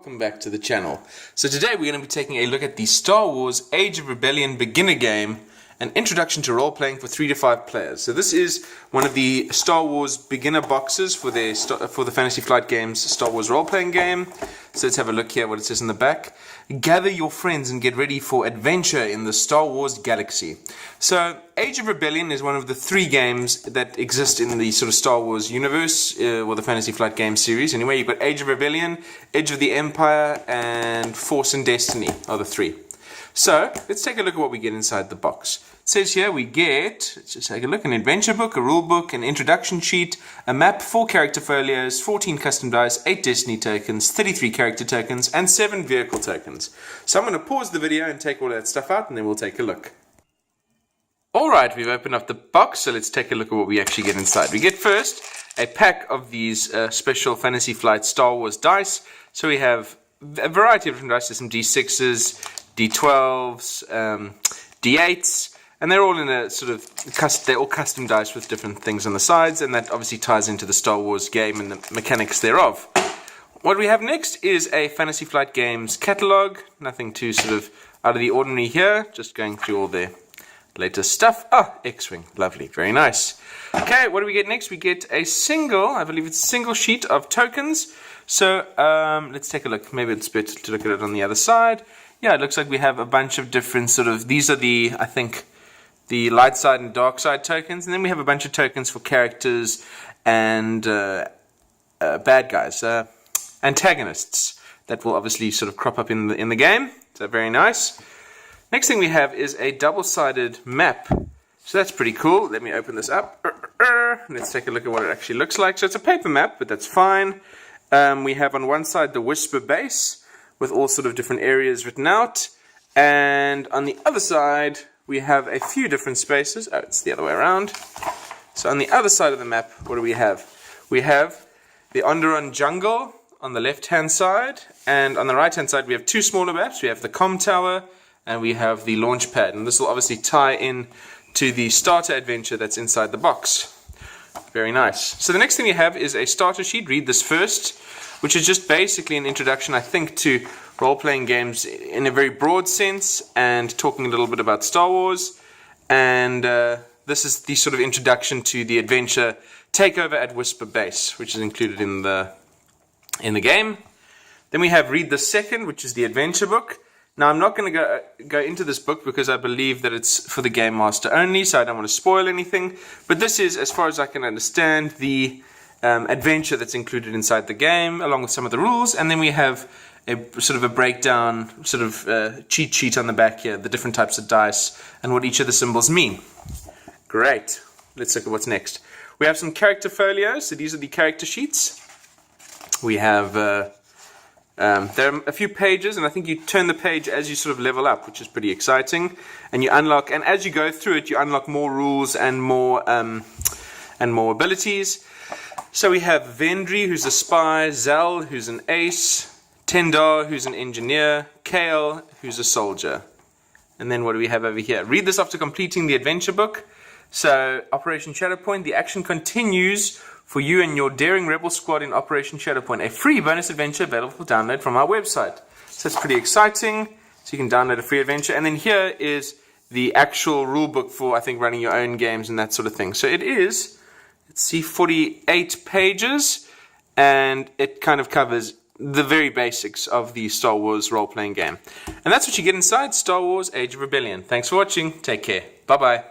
Welcome back to the channel. So today we're going to be taking a look at the Star Wars Age of Rebellion beginner game, an introduction to role-playing for 3 to 5 players. So this is one of the Star Wars beginner boxes for the Fantasy Flight Games Star Wars role-playing game. So let's have a look here what it says in the back. Gather your friends and get ready for adventure in the Star Wars galaxy. So Age of Rebellion is one of the 3 games that exist in the sort of Star Wars universe, or the Fantasy Flight Game series. Anyway, you've got Age of Rebellion, Edge of the Empire, and Force and Destiny are the 3. So let's take a look at what we get inside the box. It says here we get, let's just take a look, an adventure book, a rule book, an introduction sheet, a map, 4 character folios, 14 custom dice, 8 destiny tokens, 33 character tokens, and 7 vehicle tokens. So I'm going to pause the video and take all that stuff out, and then we'll take a look. Alright, we've opened up the box, so let's take a look at what we actually get inside. We get first a pack of these special Fantasy Flight Star Wars dice. So we have a variety of different dice, some D6s, D12s, D8s, and they're all in a sort of, they're all custom dice with different things on the sides, and that obviously ties into the Star Wars game and the mechanics thereof. What we have next is a Fantasy Flight Games catalog. Nothing too sort of out of the ordinary here, just going through all their latest stuff. Ah, X-Wing, lovely, very nice. Okay, what do we get next? We get a single, I believe it's a single sheet of tokens. So let's take a look. Maybe it's better to look at it on the other side. Yeah, it looks like we have a bunch of different sort of, these are the, I think, the light side and dark side tokens, and then we have a bunch of tokens for characters and bad guys, antagonists that will obviously sort of crop up in the game. So very nice. Next thing we have is a double-sided map. So that's pretty cool. Let me open this up. Let's take a look at what it actually looks like. So it's a paper map, but that's fine. We have on one side the Whisper base with all sort of different areas written out, and on the other side we have a few different spaces. Oh, it's the other way around. So on the other side of the map, what do we have? We have the Onderon jungle on the left hand side, and on the right hand side we have 2 smaller maps. We have the comm tower and we have the launch pad, and this will obviously tie in to the starter adventure that's inside the box. Very nice. So the next thing you have is a starter sheet. Read this first, which is just basically an introduction, I think, to role-playing games in a very broad sense, and talking a little bit about Star Wars. And this is the sort of introduction to the adventure takeover at Whisper Base, which is included in the game. Then we have Read the Second, which is the adventure book. Now, I'm not going to go into this book because I believe that it's for the Game Master only, so I don't want to spoil anything. But this is, as far as I can understand, the adventure that's included inside the game, along with some of the rules. And then we have a sort of a breakdown, sort of cheat sheet on the back here, the different types of dice and what each of the symbols mean. Great. Let's look at what's next. We have some character folios. So these are the character sheets. We have there are a few pages, and I think you turn the page as you sort of level up, which is pretty exciting. And you unlock, and as you go through it, you unlock more rules and more abilities. So we have Vendry, who's a spy, Zal, who's an ace, Tendar, who's an engineer, Kale, who's a soldier. And then what do we have over here? Read this after completing the adventure book. So Operation Shadowpoint, the action continues for you and your daring rebel squad in Operation Shadowpoint, a free bonus adventure available for download from our website. So it's pretty exciting. So you can download a free adventure. And then here is the actual rule book for, I think, running your own games and that sort of thing. So it is, let's see, 48 pages, and it kind of covers the very basics of the Star Wars role-playing game. And that's what you get inside Star Wars Age of Rebellion. Thanks for watching. Take care. Bye-bye.